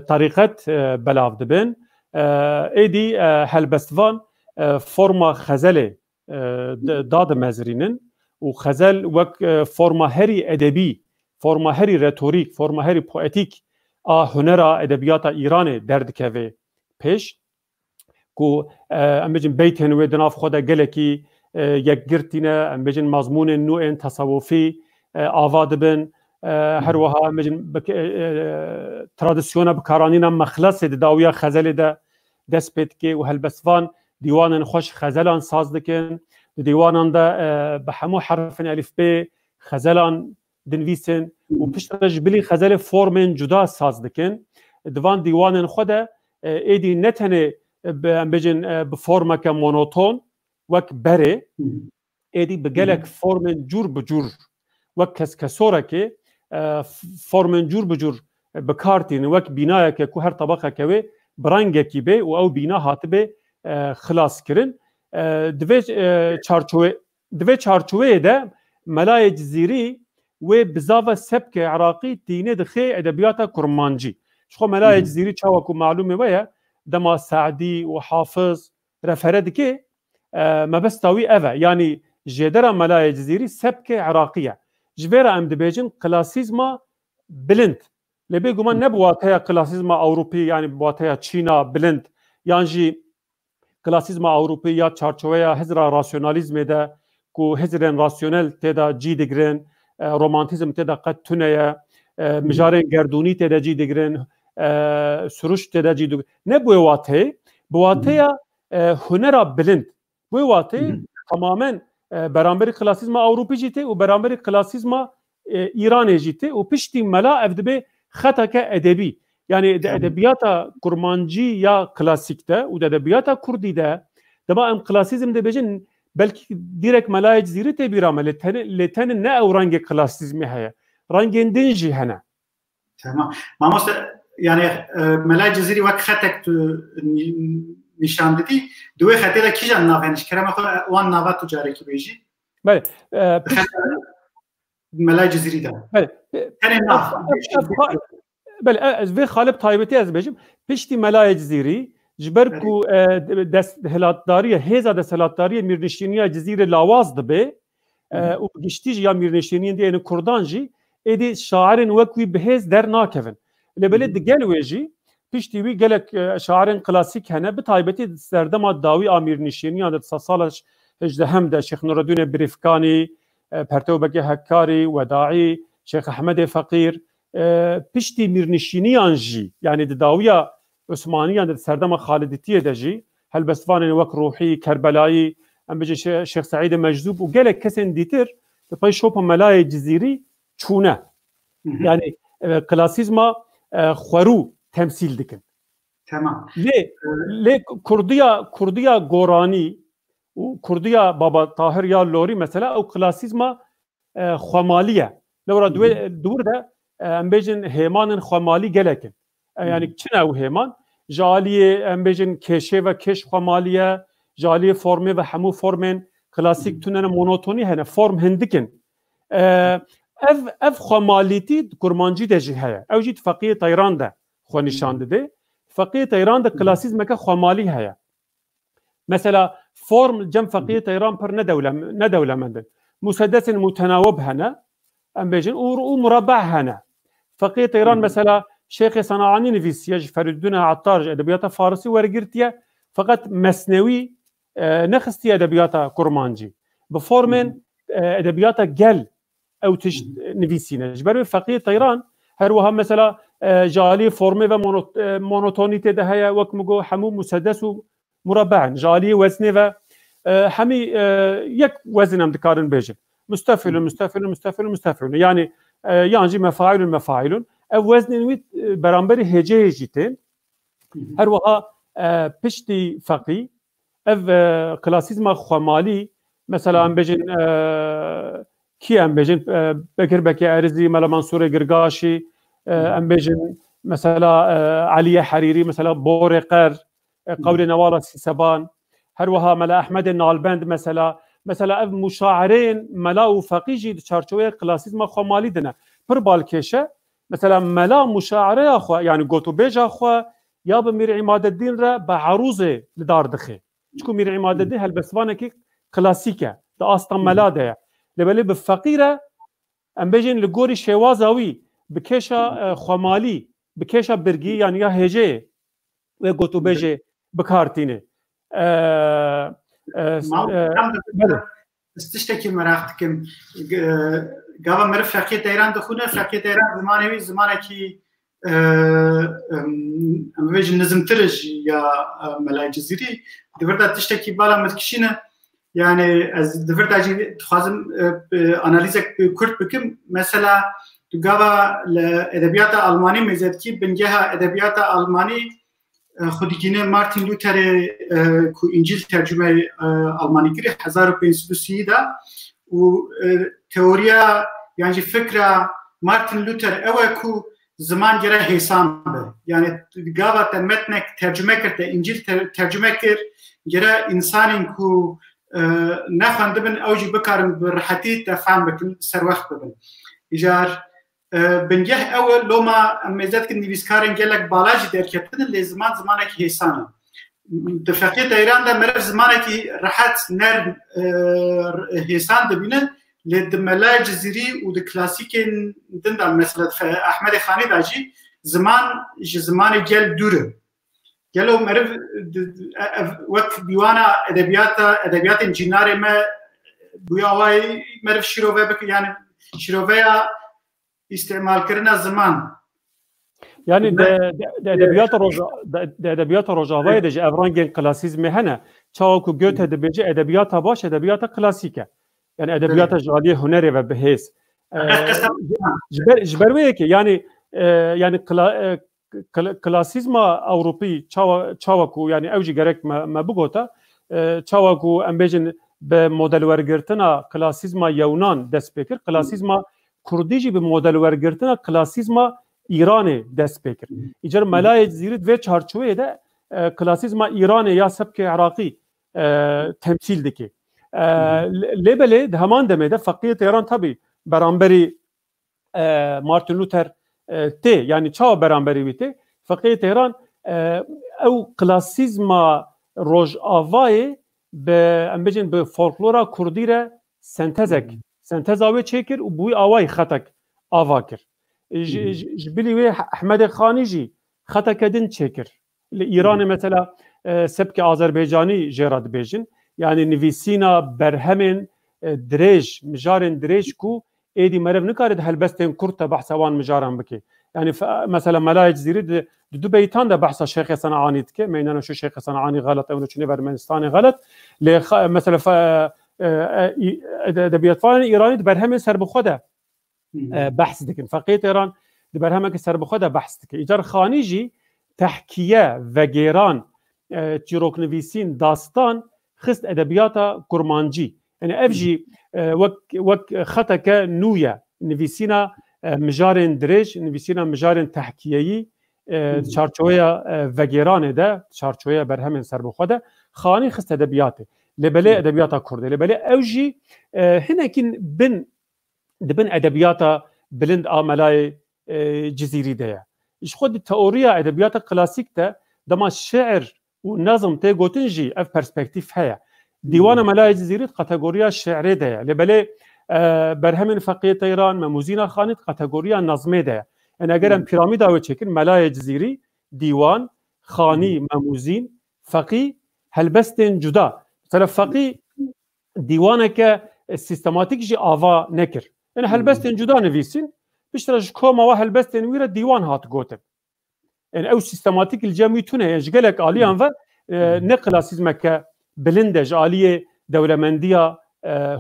tariqet belav dibin. Êdî helbestvan forma xezelê dadimezrînin û xezel wek forma herî edebî, forma herî retorîk, forma herî poetik a hunera edebiyata Îranê derdikeve pêş ku em bêjin beytên wê di nav xwe de gelekî yekgirtîne, em bêjin mazmûnên nû ên tesewufî ava dibin. Her wiha em bêjin tradisyona bikaranîna mexlesê di dawiya xezelê de dest pê dike û helbestvan dîwanên xweş xezelan saz dikin. Di dîwanan de bi hemû herfên elîfbê xezelan dinivîsin û piştre ji bilî xezelê formên cuda saz dikin. Divan dîwanên xwe de êdî ne tenê em bêjin bi formeke monoton wek berê, êdî bi gelek formên cûr bi cûr wek keskesorekê formên cûr bi cûr bikartînin wek bînayeke ku her tabaqeke wê bi rengekî bê û ew bîna hatibe xilas kirin. Divê çarçoveyê de Melayê Cizîrî wê bi zava sepkê Iraqî tînê dixe edebiyata kurmancî. Ji xwe Melayê Cizîrî çawa ku malûmê we ye dema Saedî û Hafız refere dike mebesta wî ev e. Yani jêdera Melayê Cizîrî sepkê Iraqî ye. Ji vê re em dibêjin klasîzma bilind. Lê bêguman ne bi wateya klasîzma Ewropî yani bi wateya Çîna bilind yan jî klasîzma Ewropî ya çarçoveya hezra rasyonalîzmê de ku hezrên rasyonel têda cî digirin, romantîzm têda qet tune ye, mijarên gerdûnî têda cî digirin, suruş têda cî digirin. Ne bu wateyê? Bi wateya hunera bilind. Bu wateyê tamamen beramberî klasîzma Ewropî jî tê û beramberî klasîzma İranê jî tê û piştî mela ev dibe xeteke edebî. Yani edebiyata kurmancî ya klasîk de û edebiyata Kurdî de dema em klasîzm dibêjin belkî direkt Melayê Cizîrî tê bîra me lê tenê ne ew rengê klasîzmê heye. Rengên din jî hene. Tamam. Mamoste yani Melayê Cizîrî wek xetek tu nîşan didî, di wê xetê de kîjan navêniş kerema xwe wan nava tu carekî bêjî? Bele. Melayê Cizîrî de. Bele. Tenê nav. Bele ez vê xalib taybetî ez bêjim piştî Melayê Cizîrî ji ber ku desthilatdariya hêza desthilatdariya Mîrnişîniya Cizîrê lawaz dibe û giştî jî ya Mîrnişîniyên diyên Kurdan jî êdî şairên wek wî bi hêz dernakevin. Lê belê di gel wê jî piştî wî gelek şairên klasîk hene bi taybetî serdema dawî a Mîrnişîniyan de sala hejdehem de Şeyx Nureddînê Birîfkanî, Pertewbekê Hekkarî, Wedâî, Şeyx Ehmedê Feqîr piştî Mîrnişîniyan jî yani di dawiya Osmaniyan de serdema Xalidîtiyê de jî helbestvanên wek Ruhî, Kerbelayî, em bêjin Şeyx Saîdê Mecdûb û gelek kesên dîtir di pey şopa Melayê Cizîrî çûne. Yani klasîzma xwerû temsîl dikin. Tamam. Lê Kurdiya Goranî û Kurdiya Baba Tahir ya Lorî mesela ew klasîzma xwemalî ye. Lewra dûr de em bêjin hêmanên xwemalî gelekin. Yani çin ew hêman? Ji aliyê em bêjin kêşê ve kêş xwemalî ye, ji aliyê formê ve hemû formên klasîk tunene monotonî hene, form hindikin. Ev xwemalîtî kurmancî de jî heye. Ew jî Feqîyê Teyran de xwe nîşan dide. Feqîyê Teyran de klasîzmeke xwemalî heye. Mesela form cem Feqîyê Teyran pir nedewlemendin. Museddesên mutenawib hene, em bêjin û murabba hene. Feqîyê Teyran mesela Şeyx Sanâanî nivîsiye ji Ferîdûn Attar edebiyata Farsî wergirtiye fakat Mesnewî nexistiye edebiyata kurmancî. Bi formên edebiyata gel ew tişt nivîsîne. Ji ber wê Feqîyê Teyran her wiha mesela ji aliyê formê ve monotonîtê de heye wek min got hemû museddes û murabbe'in. Ji aliyê weznê ve hemî yek wezn em dikarin bêjin. Müstefilun. Yani yan jî mefailun. Ev weznên wî beramberî hêceyê jî tên. Her wiha piştî Feqî ev klasîzma xwemalî mesela em bêjin kî em bêjin Bekir Bekê Erizî, Mela Mansurê Girgaşî, ام بيجن مثلا علي حريري مثلا بورقر قول نوال سيسبان هروها ملا احمد النالبند مثلا مشاعرين ملا وفقيجي تشارچوي كلاسيزم خو مالي دنا پر بالكيشه مثلا ملا مشاعره اخو يعني قوتو بيجا اخو يا بمير عماد الدين را بعروزه لدار دخي شكون مير عماد الدين هالبسوانه كي كلاسيكه دا اصلا ملا ده لبلي بفقيره ام بيجن لغوري شوازاوي بكيشا خمالي بكيشا برگي يعني يا هجه و قوتو بيجي بكارتينه استشتكي مراختكم قبل مرف فقيه ايران دخونه فقيه ايران زمانه كي ام بيجن نظم ترج يا ملاي جزيري دبردا تشتكي بالا متكشينه يعني از دبردا جي تخازم اناليزك كورت بكم مثلا تقابا لأدبيات ألماني مزدكي بنجها أدبيات ألماني خودكينه مارتين لوتر كو إنجيل ترجمة ألماني كري 1530 دا و تيوريا يعني فكرة مارتين لوتر أو كو زمان جرا هيسان به يعني تقابا تمتنك ترجمة كرت إنجيل ترجمة كر جرا إنسان كو نخوان دبن أوجي بكارم برحتي تفهم بكن سر وقت ببن إجار بنجه اول لوما مزد که نویسکارن گلک بالاجی درکتن لزمان زمانه که هیسانه دفقیت ایران ده مرف زمانه که راحت نرم هیسان دبینه لدملای جزیری و د کلاسیکن دنده مثلا احمد خانی داجی زمان گل دوره گلو مرف وقت دیوانا ادبیات انجیناری ما بویاوای مرف شیروه بک يعني شیروه استعمال كرنا زمان يعني ادبيات روجاوي دج افرانجن كلاسيزم هنا تشاوكو جوته دبيجي ادبيات باش ادبيات كلاسيكه يعني ادبيات جاليه هنري وبهيس جبرويك يعني كلاسيزم اوروبي تشاوكو يعني اوجي جرك ما بغوتا تشاوكو امبيجن بموديل ورغرتنا كلاسيزم يونان دسبيكر كلاسيزم کردیجی به مدل ورگرتن کلاسیزم ایران دست بکر. ایجار ملای جزیرت و چارچوبه ده کلاسیزم ایران یا سبک عراقی تمثیل دکی. لبله ده همان دمه ده فقیه ایران تبی برانبری مارتین لوتر تی یعنی چا برانبری بیته فقیه ایران او کلاسیزم روج آوای به امبجن به فولکلورا کردی را سنتزک سنتزاوی چکر و بوی آوای خطک آوا کر. جبلی وی احمد خانی جی خطک دن چکر. ایران مثلا سبک آذربایجانی جراد بیجن یعنی نویسینا برهمن درج مجارن درج کو ایدی مرف نکارد هلبستن کرتا بحثوان مجارن بکی. يعني مثلا ملاي جزيرة دو بيتان ده بحث الشيخ صنعاني تك ميننا شو شيخ صنعاني غلط او شنو برمنستاني غلط مثلا ادبيات فان ايراني برهم سر بخوده بحث دكن فقيه ايران برهم سر بخوده بحث دك ايجار خانيجي تحكيه وغيران تشيروك نويسين داستان خست ادبيات كرمانجي يعني افجي وك خطك نويا نويسينا مجارن درج نویسینا مجارن تحکیه‌ای چارچوبه وگیرانه ده چارچوبه برهم سر بخوده خانی خست ادبیاته لبله ادبیات کرده لبله اوجی هنکین بن ادبیات بلند آملای جزیری ده ايش خود تئوریا ادبیات کلاسیک ده دما شعر و نظم ته گوتنجی اف پرسپکتیف هيا دیوان ملای جزیری کاتگوریا شعری ده لبله برهمن فقيه ایران مموزینا خانت کاتگوریا نظمی ده یعنی اگر ام پیرامید او چکن ملای جزیری دیوان خانی مموزین فقيه هلبستن جدا مثلا فقيه دیوانه که سیستماتیک جی آوا نکر یعنی هلبستن جدا نویسین بشترش کوما و هلبستن ویره دیوان هات گوتن یعنی او سیستماتیک الجامیتونه یعنی جگلک آلیان و نکلاسیزم که بلندج آلیه دولمندیا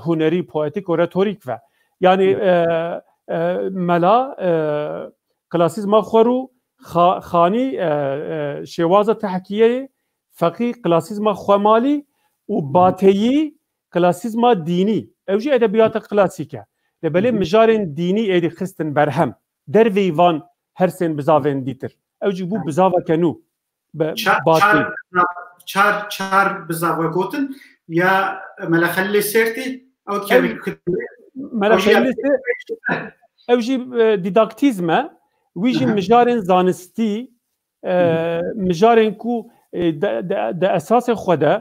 هنری پویتیک و رتوریک و یعنی ملا کلاسیزم خورو خانی شواز تحکیه فقيه کلاسیزم خمالی و باطیی کلاسیزم دینی اوجی ادبیات کلاسیکه لبلی مجارن دینی ایدی خستن برهم در ویوان هر سین بزاوین دیتر اوجی بو بزاوا کنو چار بزاوا گوتن یا ملخلی سرتی او که ملخلی اوجی دیداکتیزم ویجی مجارن زانستی مجارن کو د اساس خوده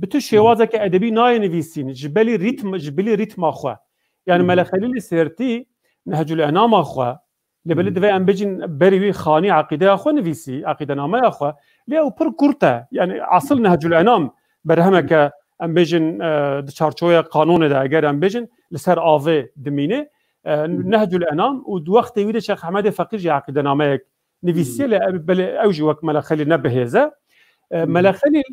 بتو شوازه که ادبی نای نویسین جبلی ریتم اخوا يعني ملخليل سيرتي نهج الانام اخوا لبلد في ام بيجن بري خاني عقيده اخوا نفيسي عقيده نامه اخوا ليه بر كورتا يعني عصل نهج الانام برهمك ام بيجن دشارچويا قانون ده اگر ام بيجن لسر اوي دمينه نهج الانام ودوقت ويد شيخ احمد فقيه عقيده نامه نفيسي بل اوجي وك ملخليل نبهزه ملخليل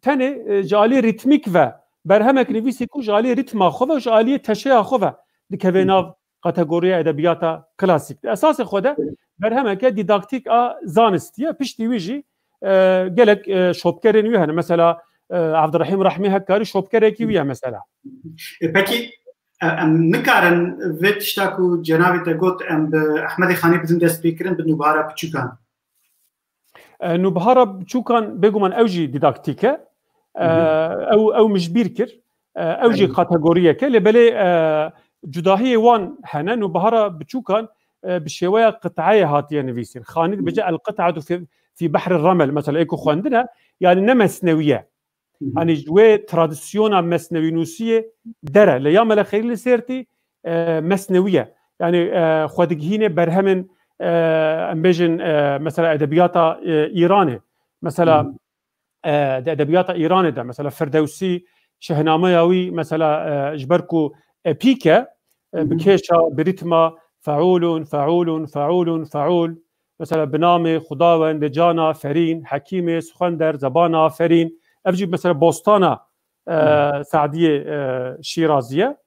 تاني جالي ريتميك و برهمك نویسی کو جالی ریتم خو و جالی تشه خو و دکوینا کاتگوری ادبیات کلاسیک اساس خوده برهمك دیداکتیک زانستیه پشتی ویجی گلک شوبکرین وی هن مثلا عبد الرحیم رحمی هکاری شوبکر کی وی مثلا پکی نکارن ویت شتاکو جنابی تگوت ام احمد خانی بدون دست بیکرن بنوبهارا بچوکان نوبهارا بچوکان بگومن اوجی دیداکتیکه او مجبیر کر اوجی کاتگوریه که لبلی جداهی وان هنن و بهارا بچوکان بشوية قطعية هاتية نفيسين خاني بجاء القطعة في بحر الرمل مثلا ايكو خواندنا يعني نمسنوية يعني جوي تراديسيونا مسنوي نوسية درة ليام الأخير سيرتي مسنوية يعني خودجهينة برهمن امبيجن مثلا ادبيات ايراني مثلا ادبيات ايراني ده مثلا فردوسي شهنامهوي مثلا جبركو بيكا بكيشا بريتما فعول فعول فعول فعول مثلا بنامه خداوند جانا فرين حكيمه سخندر زبانا فرين افجيب مثلا بوستانا سعديه شيرازيه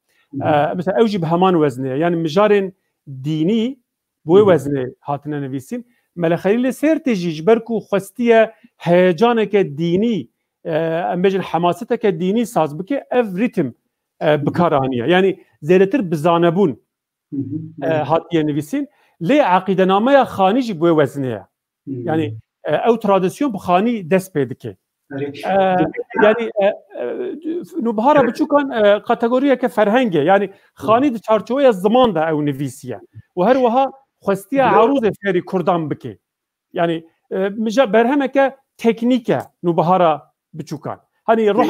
مثلا اوجب همان وزنه يعني مجارن ديني بو وزنه هاتنا نويسين ملخليل سيرتجي جبركو خستيه هيجانك الديني امبجن حماستك الديني ساز بك اف ريتم بكارانيه يعني زيرتر بزانبون هاتيه نويسين لي عقيده نامه خانيجي بو وزنه يعني او تراديسيون بخاني دس بيدك يعني نوبهارا بچوكان كاتيجوريا كفرهنگه يعني خاني د چارچوبه زمان ده او نويسيه وهر وها خستيه عروض فيري كردان بك يعني مجا برهمك تكنيكه نوبهارا بچوكان هني روح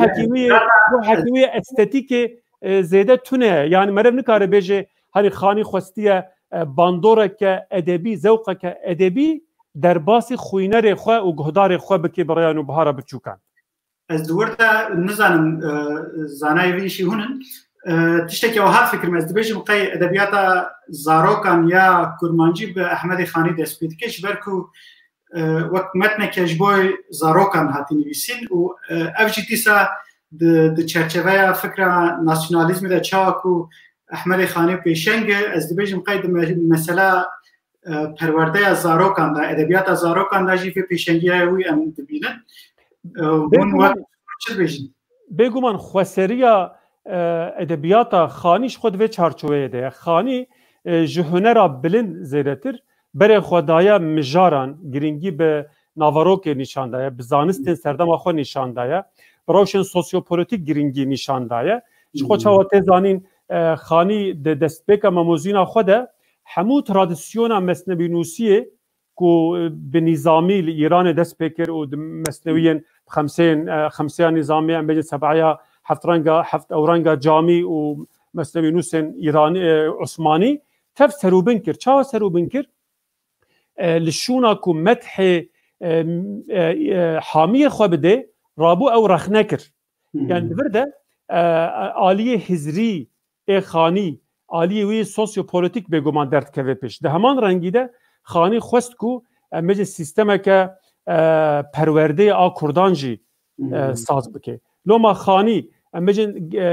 حكيميه استاتيك زياده تونه يعني مرب نكاره بيجي هني خاني خستيه باندورك ادبي ذوقك ادبي در باسی خوینر خو و گهدار خو بکی برای نوبهارا بچوکان از دورتا نزانم زانای ویشی هونن تشتكي وها فكر ما ازدبيج مقي ادبيات زاروكان يا كرمانجي باحمد خاني دسبيتكش بركو وقت متن كجبوي زاروكان هاتين ويسين و افجي تيسا د چرچوه فكره ناسيوناليزم ده چاكو احمد خاني بيشنگ ازدبيج مقي مساله پرورده زاروکان دا ادبیات زاروکان دا جی پیشنگی وی ام دبینن اون وقت چه بيجن بگومان خسریا ادبیات خانیش خود و چارچوبه ده خانی جهنرا بلند زیرتر بر خدایا مجاران گرینگی به ناواروک نشان دایا به زانستن سردم خو نشان دایا روشن سوسیوپولیتیک گرینگی نشان دایا خو چاوته زانین خانی د دستبک مموزینا خوده همو ترادیسیون مسنوی نوسیه کو به نظامی ایران دست بکر و مسنویین 50 نظامی ام بین سبعه هفت اورنگا جامی و مسنوی نوسن ایرانی عثمانی تف سروبن کر چا سروبن کر لشونا کو مدح حامی خو بده رابو او رخنه کر يعني برده آلیه هزری خانی آلیه وی سوسیوپولیتیک بگومان درد که پیش ده همان رنگیده خانی خواست کو مجه سیستم که پرورده کردانجی ساز بکه لما خانی مجه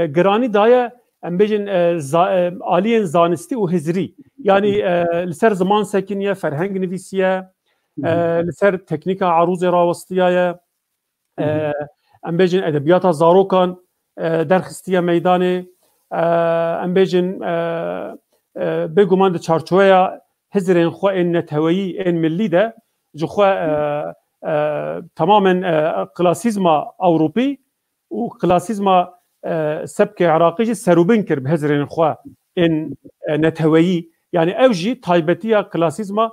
گرانی دایه مجه آلیه زانستی و هزری یعنی لسر زمان سکنیه فرهنگ نویسیه لسر تکنیک عروض راوستیه مجه ادبیات زاروکان درخستیه میدانه ام بیجن بگومان ده چارچوه هزرين خو إن نتوي إن ملي ده جو خو تماما كلاسيزما أوروبي وكلاسيزما سبك عراقي سروبنكر بهزرين خو إن نتوي يعني أوجي تايبتيا كلاسيزما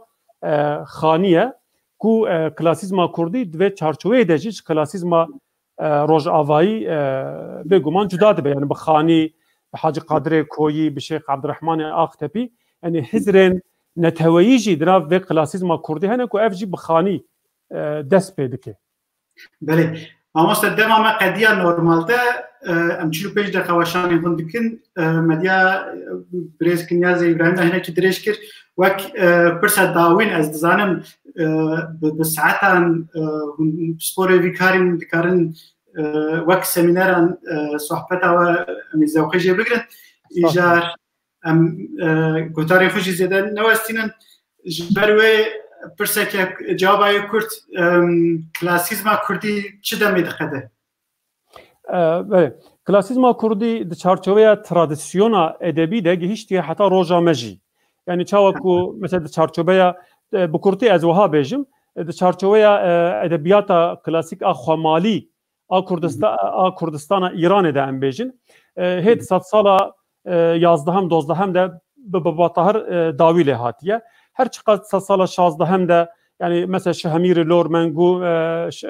خانية كو كلاسيزما كردي دوی چارچوبه دجیج كلاسيزما روجاوایی بگومان جدا دبه يعني بخاني بحاج قادر كويي بشيخ عبد الرحمن آختپی يعني هزرين نتويجي دراف به كلاسيزما كردي هنه كو افجي بخاني دست بيدكه بله اما استدما ما قضيه نورمالته امچلو پیج د خواشان هندکن مدیا بريز کنیاز ابراهیم هنه کی درش کر وک پرسا داوین از دزانم بساعتان سپور ویکارین دکارن وک سمیناران صحبت و میزوقی جبرگن ایجار گوتاری خوشی زدن نوستینن جبروی پرسا که جوابای کرد کلاسیزما کردی چه دمی دقیقه؟ بله کلاسیزما کردی د چارچوبه ترادیسیونا ادبی ده گهیشتی حتی روزا مجی يعني تشاوكو مثلا تشارچوبيا بكورتي از وها بيجم تشارچوبيا ادبيات كلاسيك اخومالي كردستان ايران ده ام بيجن هيت 100 سالا 11 12 ده بابا طاهر داوي له هاتيه هر چقدر 100 سالا 16 ده يعني مثلا شهمير لور منغو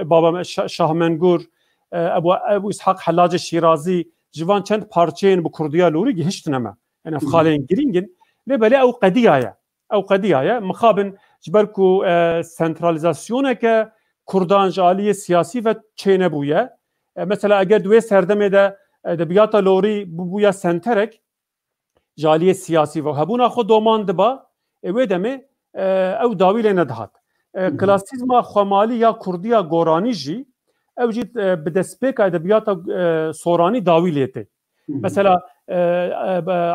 بابا شاه منغور ابو اسحاق حلاج الشيرازي جوان چند پارچين بكرديا لوري گهشتنما يعني افخالين جرينجن لبلا او قضيه مخابن جبركو سنتراليزاسيون که کردان جالی سیاسی و چینه بویه مثلا اگر دوی سردمه ده ادبیات لوری بویا سنترک جالی سیاسی و هبونا خود دومان دبا اوی دمه او داوی لی ندهات کلاسیزما خومالی یا کردیا گورانی جی او جید بدسپیک ادبیات سورانی داوی لیته مثلا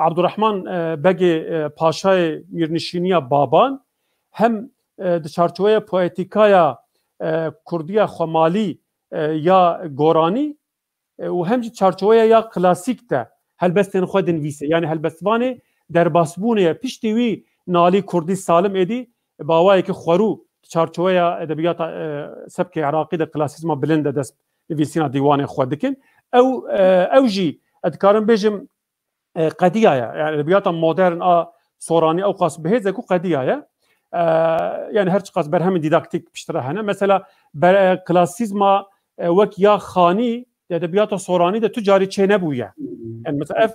عبدالرحمن بگی پاشای میرنشینی بابان هم چارچوبه پویتیکایا کردیا خومالی یا گورانی و هم چارچوبه یا کلاسیک ده هلبستن خود نویسه یعنی هلبستوانه در باسبونه پیشتیوی نالی کردی سالم ادی باوایی که خورو چارچوبه ادبیات سبک عراقی ده کلاسیزما بلند دست نویسینا دیوان خود دکن او جی ادکارم بيجم قضيه يعني ادبيات مودرن سوراني او قاس بهذا كو قضيه يعني هرچ قاس برهم ديداكتيك بشترا هنا مثلا كلاسيزما وك يا خاني ادبيات سوراني ده تجاري چنه بويا يعني مثلا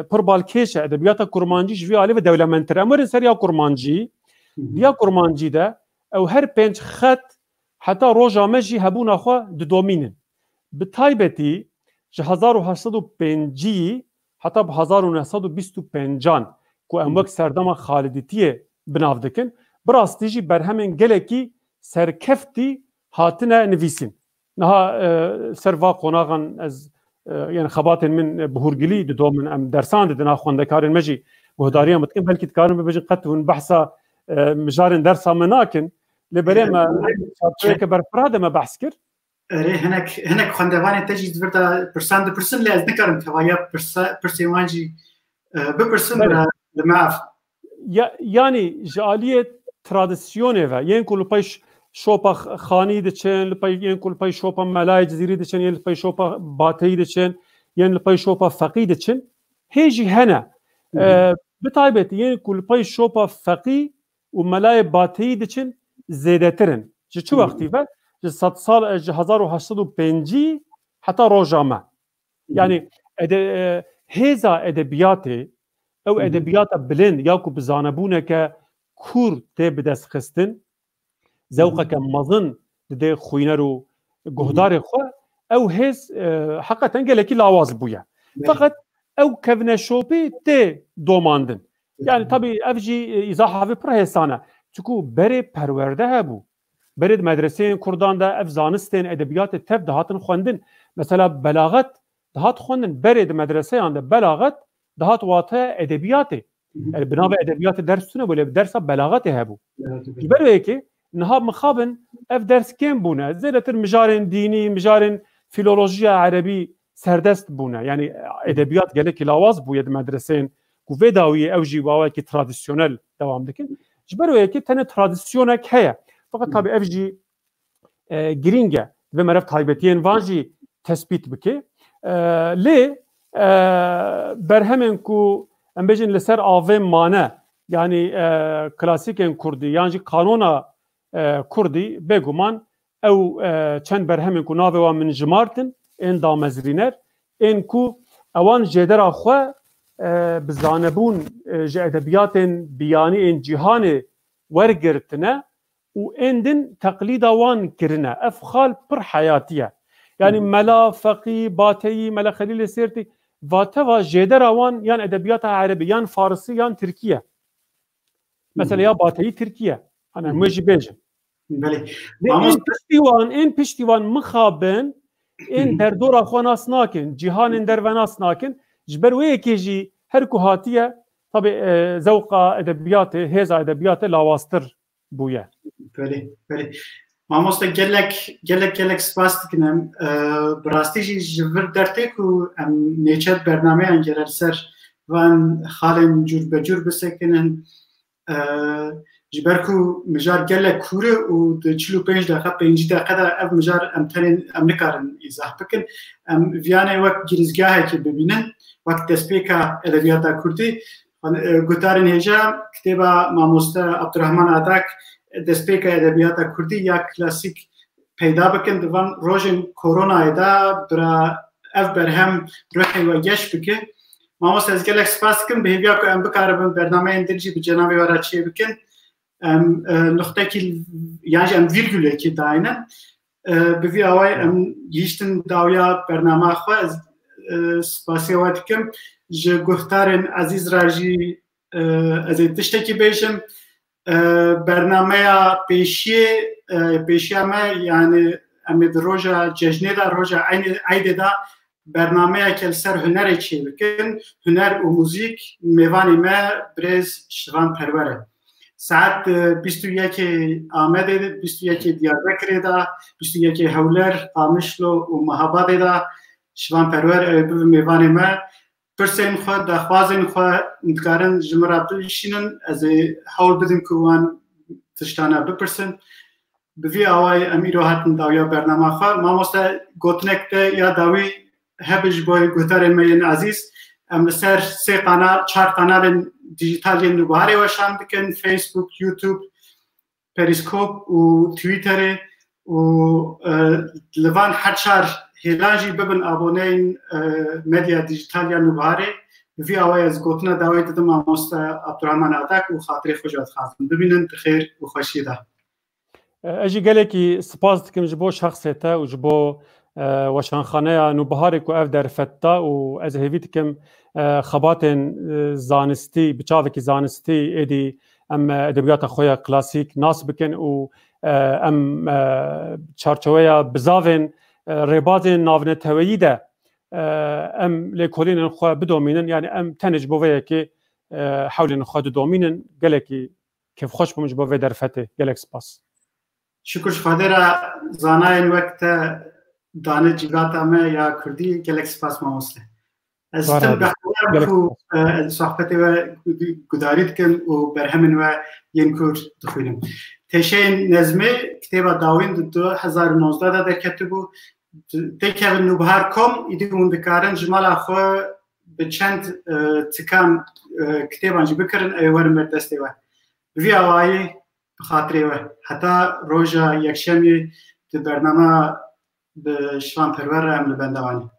پربالکیش ادبیات کرمانجی جوی علی و دولتمنتر امر سریا کرمانجی دیا کرمانجی ده او هر پنج خط حتی روزا مجی هبون خو د دومینن به تایبتی 1805 حتی به 1925 کو اموک سردما خالدیتی بناو دکن براستیجی برهمن گلکی سرکفتی هاتنه نویسین نها سروا قناغن از يعني خبات من بهورجلي دوم من درسان دنا خوند كارن مجي وهداريه متكن بلكي كارن بيجي قط ونبحثا مجارن درسا مناكن لبري ما شابك برفراده ما بحثكر هناك خوندواني تجي فردا برسان دو برسن لاز نكرن توايا برسيوانجي ببرسن لمعف يعني جاليه تراديسيونه و ين كل بايش شوپا خانی دچن لپای ین کل پای شوپا ملای جزیری دچن ین لپای شوپا باتی دچن ین لپای شوپا فقی دچن هیجی هنا بتایبت ین کل پای شوپا فقی و ملای باتی دچن زیادترن چه وقتی و 100 سال 1805 حتی روزامه یعنی هزا ادبیات او ادبیات بلند یا کو بزانبونه که کور ته بدس خستن ذوقك مظن دي خوينرو جهدار خو او هز حقا لكي لاواز بويا فقط او كفنا شوبي تي دوماندن يعني طبي افجي ازاحه في برهسانه تكو بري پرورده هبو بريد مدرسين كردان ده افزانستين ادبيات تف دهاتن خوندن مثلا بلاغت دهات خوندن بريد مدرسه عنده بلاغت دهات واته ادبيات يعني بنابه ادبيات درسونه ولا درس بلاغت هبو بريكي نهاب مخابن اف درس كم بونه زيادة مجارن ديني مجارن فيلولوجيا عربي سردست بونه يعني ادبيات قالك لاواز بو يد مدرسين كو فيداوي او جيواوي كي تراديسيونيل دوام دكن جبر وياكي تاني تراديسيونك هي فقط طبعا افجي جرينجا بمرف تايبتين فانجي تثبيت بكي لي برهمن كو ام بيجن لسر آوه مانه يعني كلاسيكين كردي يعني قانونا كردي بگومان او چند برهمن كو ناوه من جمارتن ان دامزرينر ان كو اوان جدر اخوه بزانبون جه ادبیات بیانی ان جهان ورگرتنه و اندن تقلید وان کرنه افخال پر حیاتیه يعني ملا فقي باتي ملا خليل سيرتي فاتوا جدر وان يعني ادبيات عربي يعني فارسي يعني تركيا مثلا يا باتي تركيا انا مجي بيجم بله ان پشتیوان مخابن ان در دور اخواناس ناکن جهان در وناس ناکن جبر ويكي جي هر كهاتيه طبعا ذوق ادبيات هذا ادبيات لاواستر بويا بله مامۆستا gelek spas dikim birastî jî ji vir dertê ku em nêçet bernameyan gerer ser van xalên cûrbecûr bisekinin ji ber ku mijar gelek kûr e û di 45 deqa 5 deqa de ev mijar em tenê em nikarin îzah bikin em viyanê wek girîzgahekê bibînin wek destpêka edebiyata Kurdî gutarên hêja kitêba mamoste Abdurrahman Adak destpêka edebiyata Kurdî ya klasîk peyda bikin divan rojên koronayê de bira ev berhem rihê we geş bike mamoste ez gelek spas dikim bi hêviya ku em bikaribin bernameyên din jî bi cenavê we re çê bikin em nuqtekî yan jî em vîrgûlekî dayînin bi vî awayî em gihîştin dawiya bernama xwe ez spasiyê we dikim ji guhdarên ezîz re jî ez ê tiştekî bêjim برنامه پیشیه ما یعنی امید روژا جشنه دا روژا عید دا برنامه که سر هنر چی بکن هنر و موزیک میوانی ما برز شغان پروره ساعت 21 آمده 21 دیاربکر دا 21 هولر قامشلو و مهاباد دا شغان پروره میوانی ما پرسین خود دخوازین خود مدکارن جمرا بلشینن از حول بدیم که وان تشتانه بپرسن بوی آوای امیرو هاتن داویا برنامه خود ماموستا گوتنک ده یا داوی هبش بای گوتارن مین عزیز ام لسر 4 قنال دیجیتالی نوباره و شام بکن فیسبوک یوتیوب پریسکوپ و تویتر و لوان هر 4 هیلاجی ببن آبونین مدیا دیجیتالیا نوباره وی آوای از گوتنا داوی دادم ماموستا عبدالرحمن عدک و خاطر خوشات خواستم ببینن بخیر و خوشی ده اجی گلکی سپاس دکم جبو شخصیتا و جبو وشانخانه نوبهاری کو اف در فتا و از هیویت کم خبات زانستی بچاوکی زانستی ایدی ام ادبیات خویا کلاسیک ناس بکن و ام چارچویا بزاون رباط ناون تویی ده ام لکولین خو بدومینن یعنی ام تنج بوویه که حولین خو دومینن گلکی کیف خوش بمج بووی در فته گلک سپاس شکر فادر زاناین وقت دانه جیگاتا ما یا کردی گلک سپاس ماموسته از تم بخوام کو صحبت و گدارید کن و برهمن و ین کور دخوینم تشین نظمه کتاب داوین 2019 دا در کتبو تکه نوبهار کم ایدی مندکارن جمال آخو به چند تکان کتابانجی بکرن ایوار مردسته و وی آوایی بخاطره و حتی روژا یکشمی برنامه به شوان پرور هم لبندوانی